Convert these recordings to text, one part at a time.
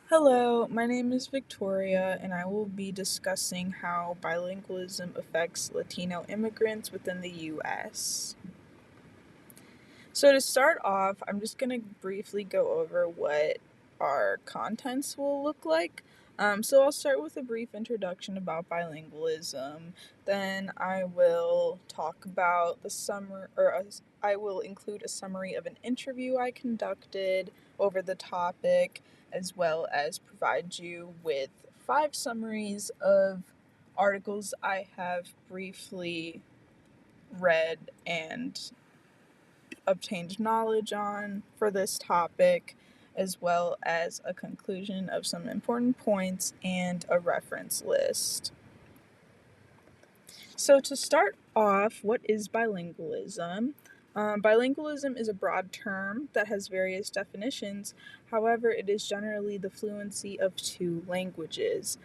Hello, my name is Victoria, and I will be discussing how bilingualism affects Latino immigrants within the U.S. So, to start off, I'm just going to briefly go over what our contents will look like. I'll start with a brief introduction about bilingualism. Then I will talk about I will include a summary of an interview I conducted over the topic, as well as provide you with 5 summaries of articles I have briefly read and obtained knowledge on for this topic, as well as a conclusion of some important points and a reference list. So, to start off, what is bilingualism? Bilingualism is a broad term that has various definitions. However, it is generally the fluency of 2 languages.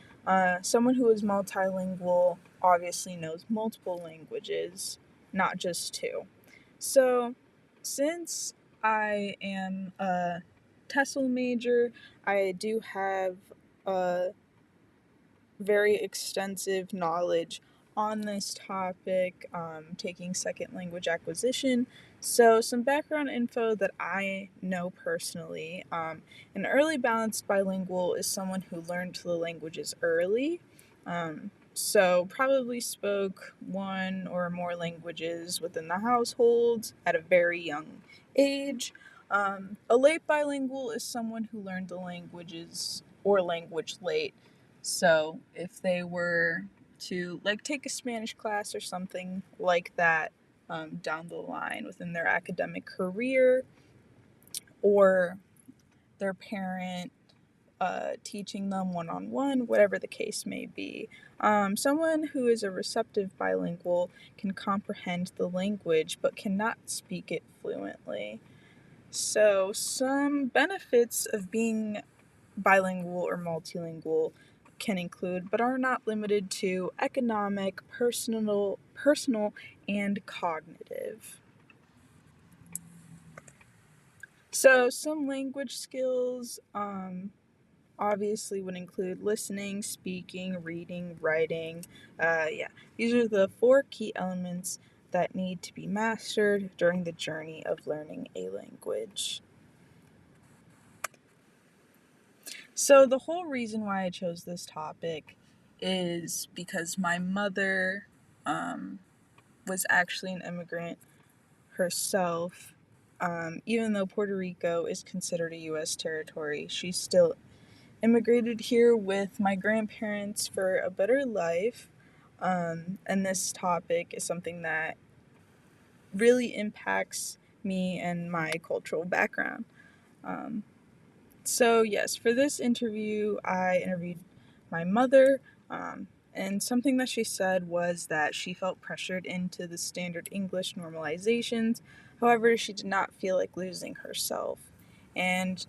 Someone who is multilingual obviously knows multiple languages, not just 2. So, since I am a TESOL major, I do have a very extensive knowledge on this topic, taking second language acquisition. So, some background info that I know personally. An early balanced bilingual is someone who learned the languages early. So, probably spoke 1 or more languages within the household at a very young age. A late bilingual is someone who learned the languages or language late. So if they were to take a Spanish class or something like that down the line within their academic career, or their parent teaching them one-on-one, whatever the case may be. Someone who is a receptive bilingual can comprehend the language but cannot speak it fluently. So, some benefits of being bilingual or multilingual can include, but are not limited to, economic, personal, and cognitive. So, some language skills obviously would include listening, speaking, reading, writing. These are the 4 key elements that need to be mastered during the journey of learning a language. So, the whole reason why I chose this topic is because my mother was actually an immigrant herself. Even though Puerto Rico is considered a U.S. territory, she still immigrated here with my grandparents for a better life. And this topic is something that really impacts me and my cultural background. Um, So, yes, for this interview, I interviewed my mother, and something that she said was that she felt pressured into the standard English normalizations. However, she did not feel like losing herself. And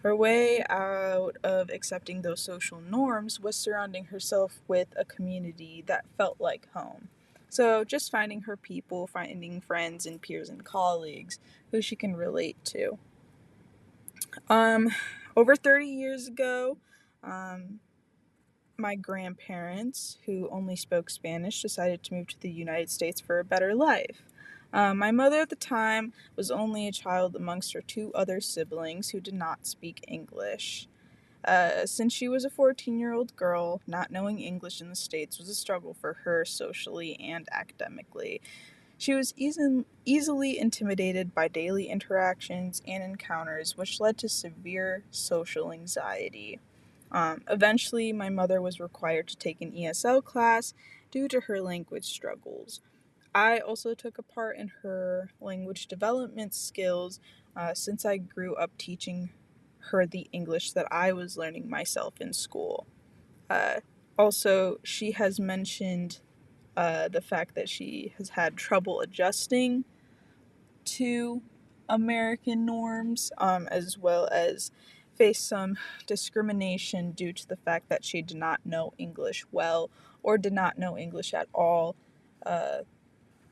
her way out of accepting those social norms was surrounding herself with a community that felt like home. So, just finding her people, finding friends and peers and colleagues who she can relate to. Um, Over 30 years ago, um, my grandparents, who only spoke Spanish, decided to move to the United States for a better life. My mother at the time was only a child amongst her 2 other siblings who did not speak English. Since she was a 14-year-old girl, not knowing English in the States was a struggle for her socially and academically. She was easily intimidated by daily interactions and encounters, which led to severe social anxiety. Eventually, my mother was required to take an ESL class due to her language struggles. I also took a part in her language development skills since I grew up teaching her the English that I was learning myself in school. Uh, Also, she has mentioned the fact that she has had trouble adjusting to American norms, as well as face some discrimination due to the fact that she did not know English well or did not know English at all uh,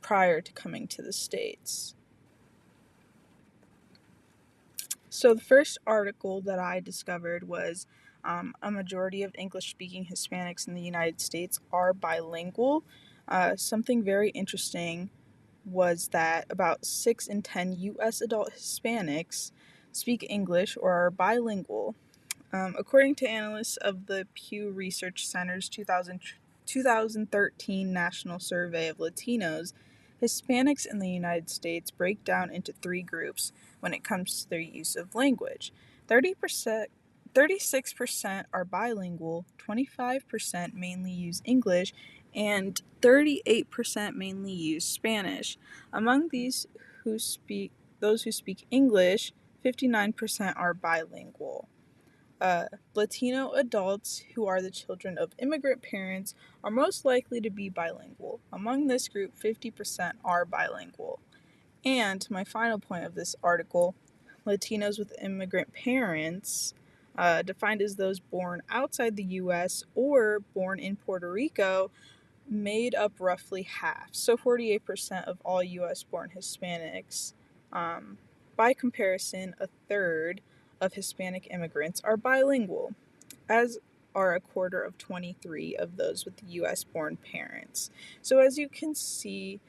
prior to coming to the States. So the first article that I discovered was a majority of English-speaking Hispanics in the United States are bilingual. Something very interesting was that about 6 in 10 U.S. adult Hispanics speak English or are bilingual. According to analysts of the Pew Research Center's 2013 National Survey of Latinos, Hispanics in the United States break down into three groups when it comes to their use of language. 30%, 36% are bilingual, 25% mainly use English, and 38% mainly use Spanish. Among those who speak English, 59% are bilingual. Latino adults who are the children of immigrant parents are most likely to be bilingual. Among this group, 50% are bilingual. And my final point of this article, Latinos with immigrant parents, defined as those born outside the U.S. or born in Puerto Rico, made up roughly half. So 48% of all U.S. born Hispanics. By comparison, a third of Hispanic immigrants are bilingual, as are a quarter of 23 of those with U.S. born parents. So as you can see,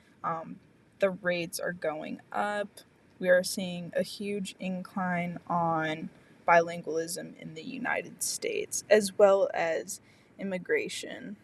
the rates are going up. We are seeing a huge incline on bilingualism in the United States, as well as immigration.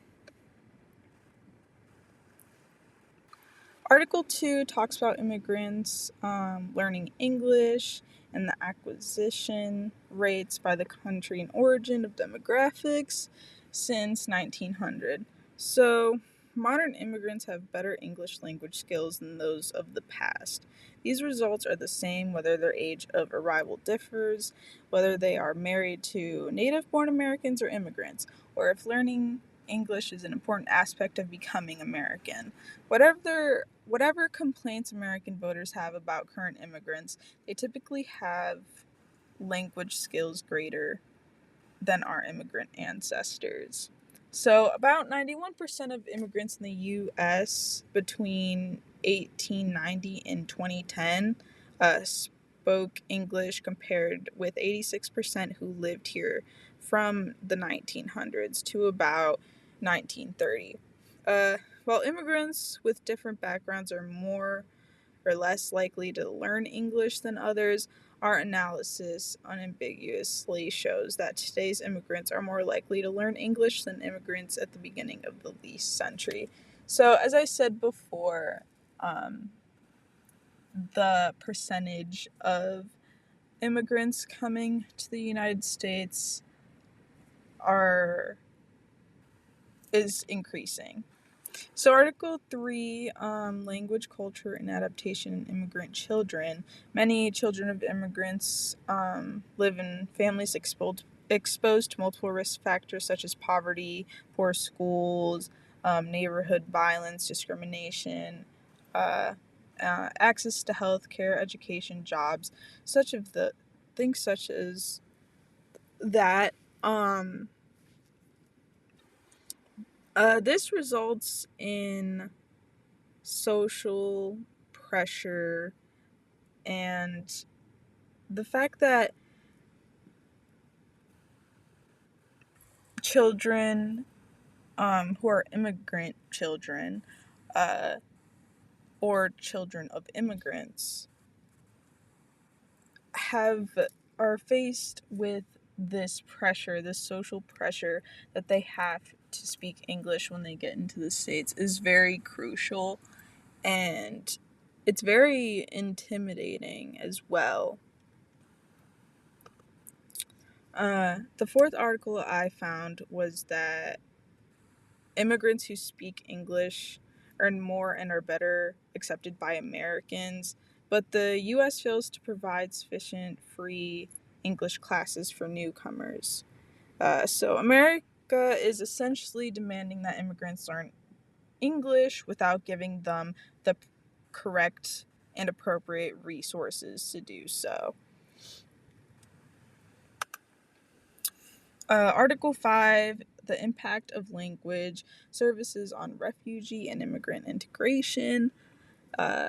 Article 2 talks about immigrants learning English and the acquisition rates by the country and origin of demographics since 1900. So, modern immigrants have better English language skills than those of the past. These results are the same whether their age of arrival differs, whether they are married to native born Americans or immigrants, or if learning English is an important aspect of becoming American. Whatever complaints American voters have about current immigrants, they typically have language skills greater than our immigrant ancestors. So, about 91% of immigrants in the U.S. between 1890 and 2010 spoke English, compared with 86% who lived here from the 1900s to about 1930. While immigrants with different backgrounds are more or less likely to learn English than others, our analysis unambiguously shows that today's immigrants are more likely to learn English than immigrants at the beginning of the last century. So, as I said before, the percentage of immigrants coming to the United States is increasing. So, Article 3, language, culture, and adaptation in immigrant children. Many children of immigrants live in families exposed to multiple risk factors such as poverty, poor schools, neighborhood violence, discrimination, access to health care, education, jobs, such as that. This results in social pressure and the fact that children who are immigrant children uh, or children of immigrants are faced with this pressure, this social pressure that they have to speak English when they get into the States is very crucial, and it's very intimidating as well. The fourth article I found was that immigrants who speak English earn more and are better accepted by Americans, but the U.S. fails to provide sufficient free English classes for newcomers. So America is essentially demanding that immigrants learn English without giving them the correct and appropriate resources to do so. Article 5, the impact of language services on refugee and immigrant integration.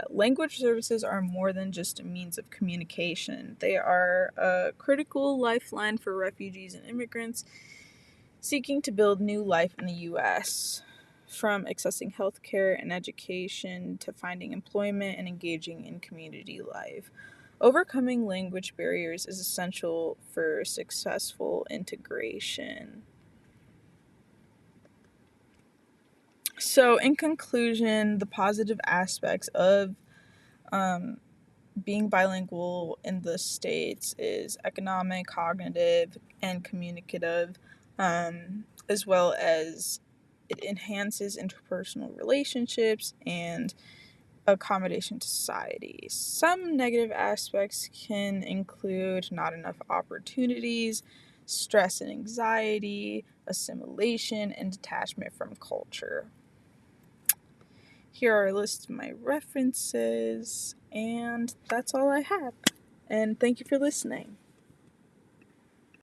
Language services are more than just a means of communication. They are a critical lifeline for refugees and immigrants seeking to build new life in the U.S., from accessing healthcare and education to finding employment and engaging in community life. Overcoming language barriers is essential for successful integration. So, in conclusion, the positive aspects of um, being bilingual in the States is economic, cognitive, and communicative, as well as it enhances interpersonal relationships and accommodation to society. Some negative aspects can include not enough opportunities, stress and anxiety, assimilation, and detachment from culture. Here are a list of my references, and that's all I have. And thank you for listening.